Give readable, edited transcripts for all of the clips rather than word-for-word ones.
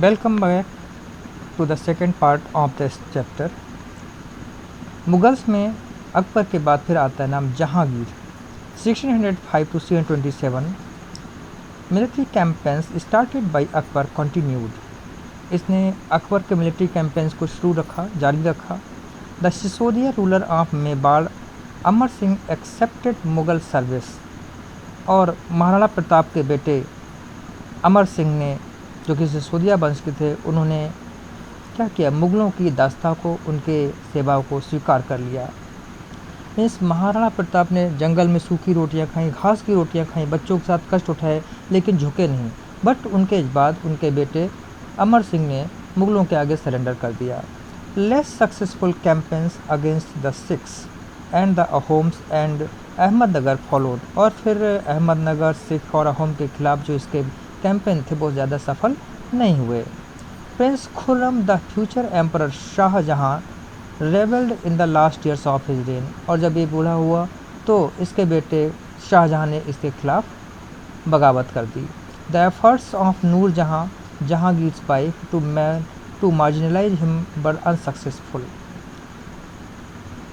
Welcome back to the second part of this chapter. Mughals में अकबर के बाद फिर आता है नाम Jahangir. 1605 to 1627 military campaigns started by Akbar continued. इसने अकबर के मिलिट्री कैंपेन्स को जारी रखा। The Sisodia ruler of Mewar Amar Singh accepted Mughal service, और महाराणा प्रताप के बेटे अमर सिंह ने, जो कि सिसोदिया वंश के थे, उन्होंने क्या किया, मुगलों की दास्ता को, उनके सेवाओं को स्वीकार कर लिया। इस महाराणा प्रताप ने जंगल में सूखी रोटियां खाई, घास की रोटियां खाई, बच्चों के साथ कष्ट उठाए, लेकिन झुके नहीं। बट उनके बाद उनके बेटे अमर सिंह ने मुगलों के आगे सरेंडर कर दिया। Less successful campaigns against the Sikhs and the Ahoms and Ahmednagar followed, और फिर अहमदनगर, सिख और अहोम के खिलाफ जो इसके कैंपेन थे बहुत ज़्यादा सफल नहीं हुए। Prince Khurram the future emperor Shah Jahan rebelled in the last years of his reign, और जब ये बूढ़ा हुआ तो इसके बेटे शाहजहां ने इसके खिलाफ बगावत कर दी। The efforts of Noor Jahangir's wife to marginalise him were unsuccessful.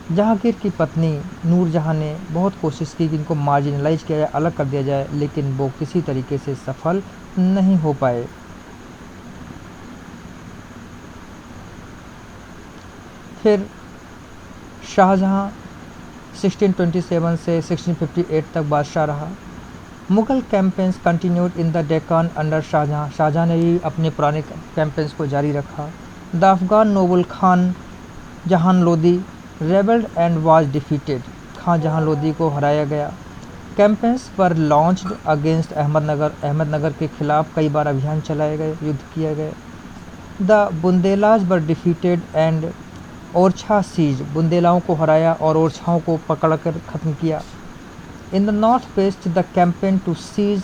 Jahangir की पत्नी नूर जहां ने बहुत कोशिश की कि इनको मार्जिनलाइज किया जाए, अलग कर दिया जाए, लेकिन वो किसी तरीके से सफल नहीं हो पाए। फिर शाहजहां 1627 से 1658 तक बादशाह रहा। Mughal campaigns continued in the Deccan under Shah Jahan. Shah Jahan ने भी अपने पुराने कैंपेन्स को जारी रखा। द अफगान नोबल खान जहान Lodi रेबल्ड and was defeated. Khan जहां लोदी को हराया गया। कैंपेन्स पर लॉन्च्ड अगेंस्ट अहमदनगर के खिलाफ कई बार अभियान चलाए गए, युद्ध किए गए। The Bundelas were defeated and Orchha seized. बुंदेलाओं को हराया और ओरछाओं को पकड़कर ख़त्म किया। In the north west the campaign to seize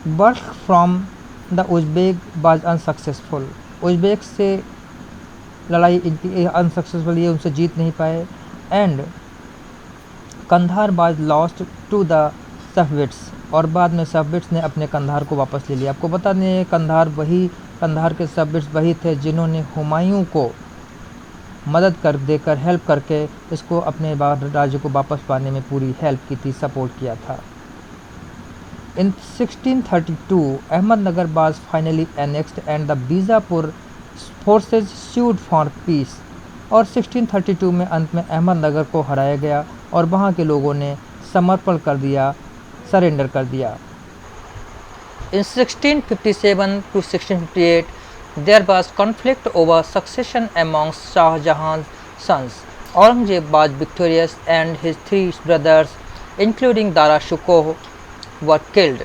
Balkh from the Uzbek was unsuccessful. Uzbek से लड़ाई इनकी अनसक्सेसफुल, ये उनसे जीत नहीं पाए। And Kandahar was lost to the Safavids, और बाद में सफविट्स ने अपने कंधार को वापस ले लिया। आपको बता दें, कंधार के सफविट्स वही थे जिन्होंने हुमायूं को मदद देकर हेल्प करके इसको अपने राज्य को वापस पाने में पूरी हेल्प की थी, सपोर्ट किया था। इन 1632 Ahmednagar was finally annexed and the Bijapur forces sued for piece, और 1632 में अंत में अहमदनगर को हराया गया और वहाँ के लोगों ने समर्पण कर दिया, सरेंडर कर दिया। इन 1657 to 1658 there was conflict over succession amongst Shah Jahan's sons. Aurangzeb was victorious and his three brothers, including Dara Shikoh, were killed.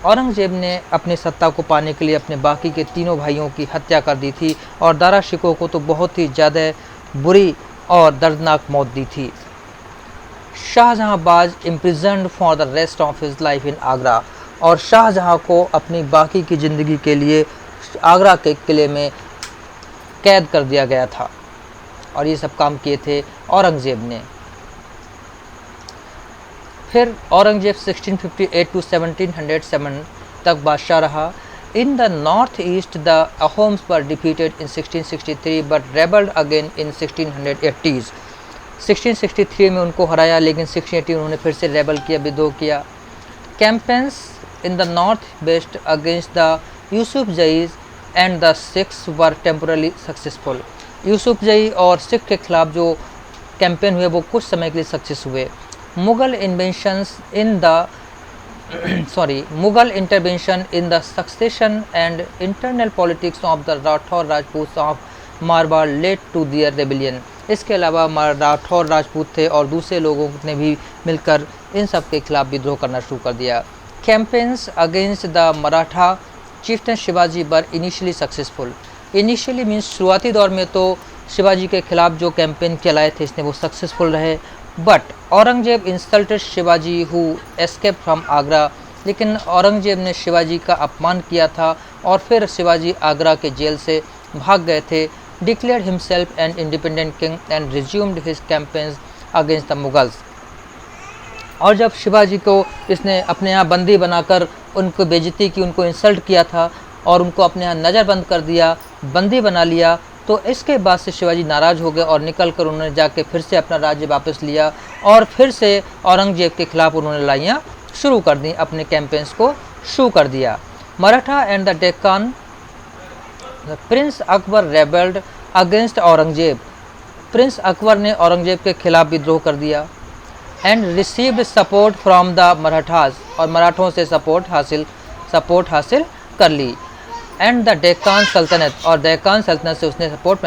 Aurangzeb ने अपनी सत्ता को पाने के लिए अपने बाकी के तीनों भाइयों की हत्या कर दी थी, और दारा शिकोह को तो बहुत ही ज़्यादा बुरी और दर्दनाक मौत दी थी। Shah Jahan was imprisoned for the rest of his life in Agra, और शाहजहां को अपनी बाकी की ज़िंदगी के लिए आगरा के किले में कैद कर दिया गया था, और ये सब काम किए थे औरंगजेब ने। फिर औरंगजेब 1658 to 1707 तक बादशाह रहा। इन the north east the Ahoms were defeated in 1663 but रेबल्ड again in 1680s। 1663 में उनको हराया, लेकिन 1680 उन्होंने फिर से रेबल किया, विद्रोह किया। Campaigns in the north west against the Yusufzais and the Sikhs were temporarily successful. Yusufzai और सिख के खिलाफ जो कैंपेन हुए वो कुछ समय के लिए सक्सेस हुए। Mughal intervention in the succession and internal politics of the Rathore Rajput of Marwar led to their rebellion. इसके अलावा राठौर राजपूत थे और दूसरे लोगों ने भी मिलकर इन सब के खिलाफ विद्रोह करना शुरू कर दिया। Campaigns against the Maratha chieftain Shivaji were initially successful. Initially means शुरुआती दौर में तो शिवाजी के खिलाफ जो कैंपेन चलाए थे इसने वो सक्सेसफुल रहे। But Aurangzeb insulted Shivaji who escaped from Agra, लेकिन औरंगजेब ने शिवाजी का अपमान किया था और फिर शिवाजी आगरा के जेल से भाग गए थे। Declared himself an independent king and resumed his campaigns against the Mughals. और जब शिवाजी को इसने अपने यहाँ बंदी बनाकर उनको बेइज्जती की, उनको इंसल्ट किया था, और उनको अपने यहाँ नज़रबंद कर दिया, बंदी बना लिया। तो इसके बाद से शिवाजी नाराज़ हो गए और निकल कर उन्होंने जाके फिर से अपना राज्य वापस लिया और फिर से औरंगजेब के खिलाफ उन्होंने लड़ाइयाँ शुरू कर दी, अपने कैंपेन्स को शुरू कर दिया। Maratha and the Deccan, Prince Akbar रेबल्ड against Aurangzeb. Prince Akbar ने औरंगजेब के खिलाफ विद्रोह कर दिया and received support from the Marathas, और मराठों से सपोर्ट हासिल कर ली। एंड द डेक्कन सल्तनत, और डेक्कन सल्तनत से उसने support.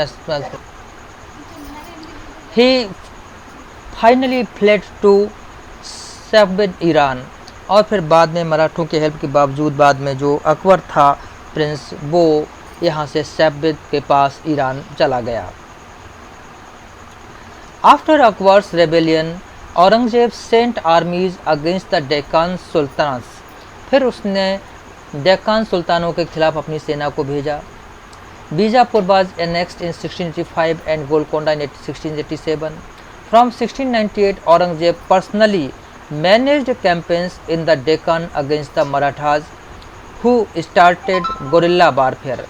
He finally fled to Safavid Iran, और फिर बाद में मराठों के हेल्प के बावजूद बाद में जो अकबर था प्रिंस, वो यहाँ से सफेद के पास ईरान चला गया। After Akbar's rebellion Aurangzeb sent armies against the Deccan sultans, फिर उसने डेक्कन सुल्तानों के खिलाफ अपनी सेना को भेजा। Bijapur was annexed in 1685 and Golconda in 1687। From 1698 Aurangzeb personally managed campaigns in the Deccan against the Marathas who started gorilla warfare.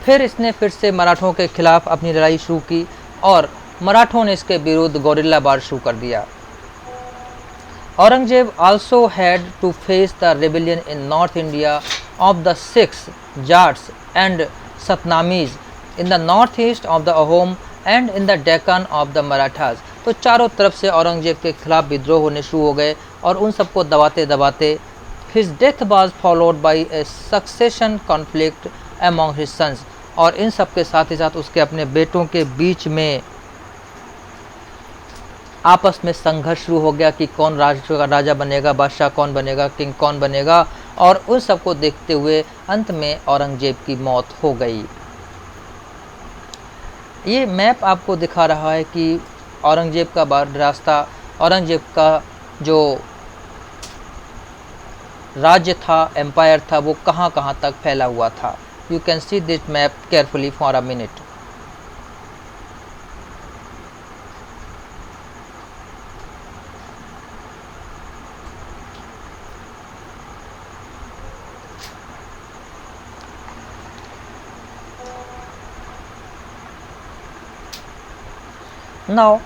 फिर इसने फिर से मराठों के खिलाफ अपनी लड़ाई शुरू की और मराठों ने इसके विरुद्ध गोरिल्ला वार शुरू कर दिया। Aurangzeb also had to face the rebellion in North India of the Sikhs, Jats and Satnamis, in the northeast of the Ahom and in the Deccan of the Marathas। तो चारों तरफ से औरंगजेब के खिलाफ विद्रोह होने शुरू हो गए और उन सबको दबाते दबाते his death was followed by a succession conflict among his sons, और इन सब के साथ ही साथ उसके अपने बेटों के बीच में आपस में संघर्ष शुरू हो गया कि कौन राजा बनेगा, बादशाह कौन बनेगा, किंग कौन बनेगा, और उन सबको देखते हुए अंत में औरंगजेब की मौत हो गई। ये मैप आपको दिखा रहा है कि औरंगजेब का रास्ता, औरंगजेब का जो राज्य था, एम्पायर था, वो कहाँ कहाँ तक फैला हुआ था। You can see this map carefully for a minute. Now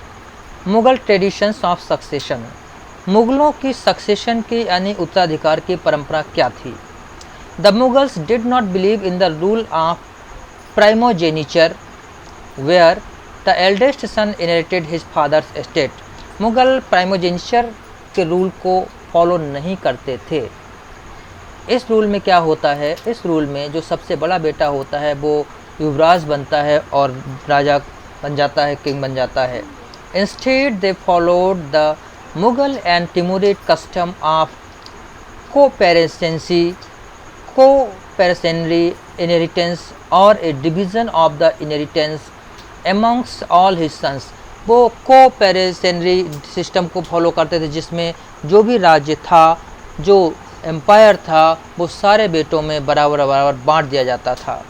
Mughal traditions of succession, मुग़लों की सक्सेशन की यानी उत्तराधिकार की परंपरा क्या थी। The Mughals did not believe in the rule of primogeniture where the eldest son inherited his father's estate. Mughal primogeniture के रूल को फॉलो नहीं करते थे। इस रूल में क्या होता है, इस रूल में जो सबसे बड़ा बेटा होता है वो युवराज बनता है और राजा बन जाता है, किंग बन जाता है। Instead they followed the Mughal and Timurid custom of coparcenary, coparcenary inheritance और a division of the inheritance amongst all his sons. वो कोपेरेसेनरी सिस्टम को फॉलो करते थे जिसमें जो भी राज्य था, जो एम्पायर था, वो सारे बेटों में बराबर बराबर बांट दिया जाता था।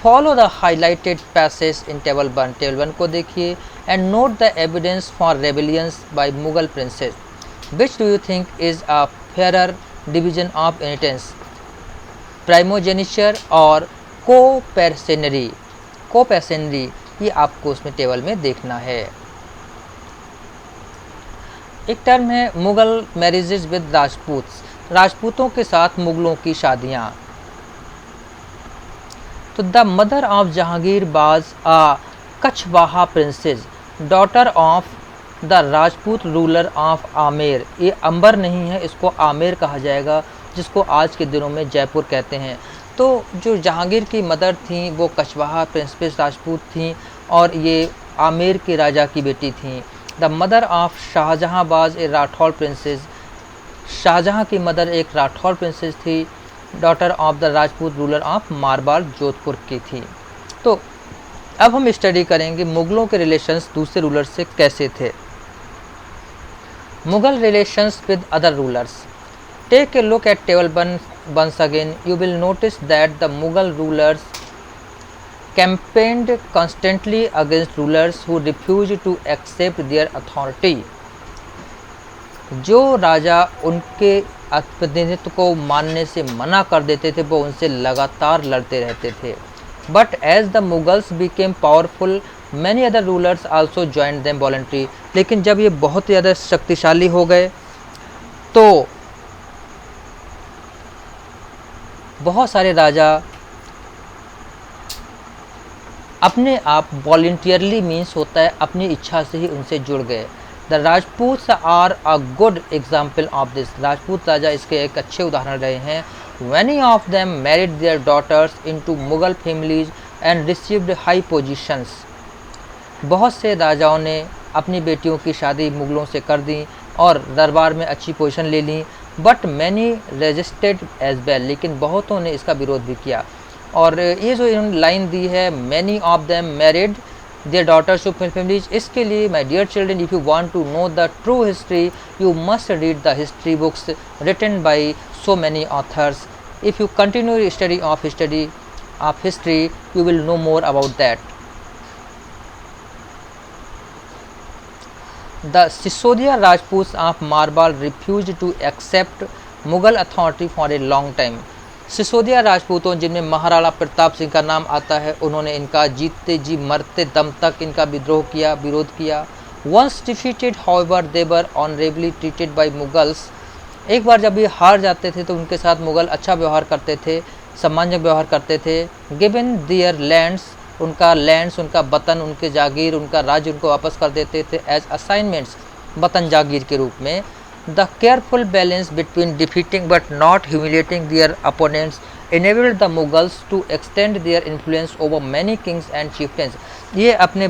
Follow the highlighted passage in table 1। Table 1 को देखिए and note the evidence for rebellions by Mughal princes. Which do you think is a fairer division of inheritance, primogeniture और कोपेरेसेनरी। कोपेरेसेनरी ये आपको उसमें टेबल में देखना है। एक टर्म है मुगल मैरिजेज विद राजपूत्स, राजपूतों के साथ मुगलों की शादियाँ। तो the mother of Jahangir was a Kachhwaha princess, daughter of the Rajput ruler of Amer. ये अंबर नहीं है, इसको आमेर कहा जाएगा, जिसको आज के दिनों में जयपुर कहते हैं। तो जो जहांगीर की मदर थी वो कछवाहा प्रिंसेस राजपूत थी और ये आमेर के राजा की बेटी थी। द मदर ऑफ शाहजहां बाज ए राठौर प्रिंसेस, शाहजहां की मदर एक राठौर प्रिंसेस थी, daughter of the Rajput ruler of Marwar Jodhpur की थी। तो अब हम स्टडी करेंगे मुग़लों के रिलेशंस दूसरे रूलर से कैसे थे। Mughal relations with other rulers. Take a look at table 1 once again. You will notice that the Mughal rulers campaigned constantly against rulers who refused to accept their authority। जो राजा उनके प्रतिनिधित्व को मानने से मना कर देते थे, वो उनसे लगातार लड़ते रहते थे। But as the Mughals became powerful many other rulers also joined them voluntary. लेकिन जब ये बहुत ही ज़्यादा शक्तिशाली हो गए तो बहुत सारे राजा अपने आप वॉलंटियरली मीन्स होता है अपनी इच्छा से ही उनसे जुड़ गए। The Rajputs are a good example of this. Rajput राजा इसके एक अच्छे उदाहरण रहे हैं। Many of them married their daughters into Mughal families and received high positions. बहुत से राजाओं ने अपनी बेटियों की शादी मुगलों से कर दी और दरबार में अच्छी पोजीशन ले ली। But many resisted as well. लेकिन बहुतों ने इसका विरोध भी किया। और ये जो इन्होंने लाइन दी है, many of them married their daughters to families, इसके लिए my dear children, if you want to know the true history you must read the history books written by so many authors. If you continue study of history you will know more about that. The Sisodia Rajputs of Marwar refuse to accept Mughal authority for a long time. Sisodia राजपूतों जिनमें महाराणा प्रताप सिंह का नाम आता है, उन्होंने इनका जीतते जी मरते दम तक इनका विरोध किया। Once defeated however they were honourably treated by Mughals. एक बार जब ये हार जाते थे तो उनके साथ मुगल अच्छा व्यवहार करते थे, सम्मानजनक व्यवहार करते थे। गिवन देयर लैंड्स, उनका लैंड्स, उनका वतन, उनके जागीर, उनका राज्य उनको वापस कर देते थे एज असाइनमेंट्स, वतन जागीर के रूप में। The careful balance between defeating but not humiliating their opponents enabled the Mughals to extend their influence over many kings and chieftains। ये अपने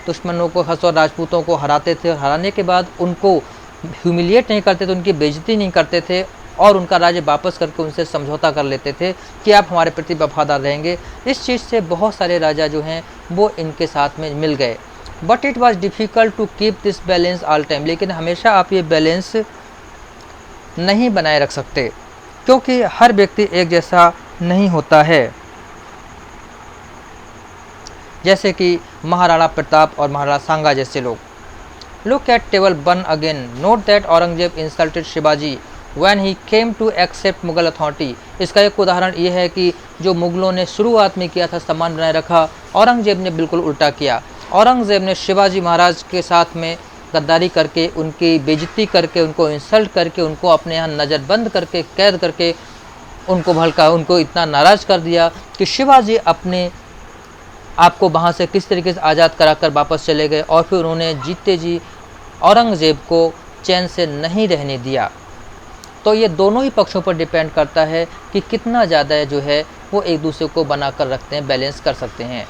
दुश्मनों को, खासतौर राजपूतों को हराते थे और हराने के बाद उनको ह्यूमिलिएट नहीं करते थे, उनकी बेइज्जती नहीं करते थे और उनका राज्य वापस करके उनसे समझौता कर लेते थे कि आप हमारे प्रति वफादार रहेंगे। इस चीज़ से बहुत सारे राजा जो हैं वो इनके साथ में मिल गए। But it was difficult to keep this balance all time. लेकिन हमेशा आप ये बैलेंस नहीं बनाए रख सकते क्योंकि हर व्यक्ति एक जैसा नहीं होता है। जैसे कि महाराणा प्रताप और महाराणा सांगा जैसे लोग। Look at table 1 again, note that Aurangzeb insulted Shivaji when he came to accept Mughal authority. इसका एक उदाहरण ये है कि जो मुगलों ने शुरुआत में किया था सम्मान बनाए रखा, औरंगजेब ने बिल्कुल उल्टा किया। औरंगज़ेब ने शिवाजी महाराज के साथ में गद्दारी करके, उनकी बेइज्जती करके, उनको इंसल्ट करके, उनको अपने यहाँ नज़रबंद करके, कैद करके उनको भड़का, उनको इतना नाराज़ कर दिया कि शिवाजी अपने आपको वहाँ से किस तरीके से आज़ाद कराकर वापस चले गए और फिर उन्होंने जीते जी औरंगज़ेब को चैन से नहीं रहने दिया। तो ये दोनों ही पक्षों पर डिपेंड करता है कि कितना ज़्यादा जो है वो एक दूसरे को बना कर रखते हैं, बैलेंस कर सकते हैं।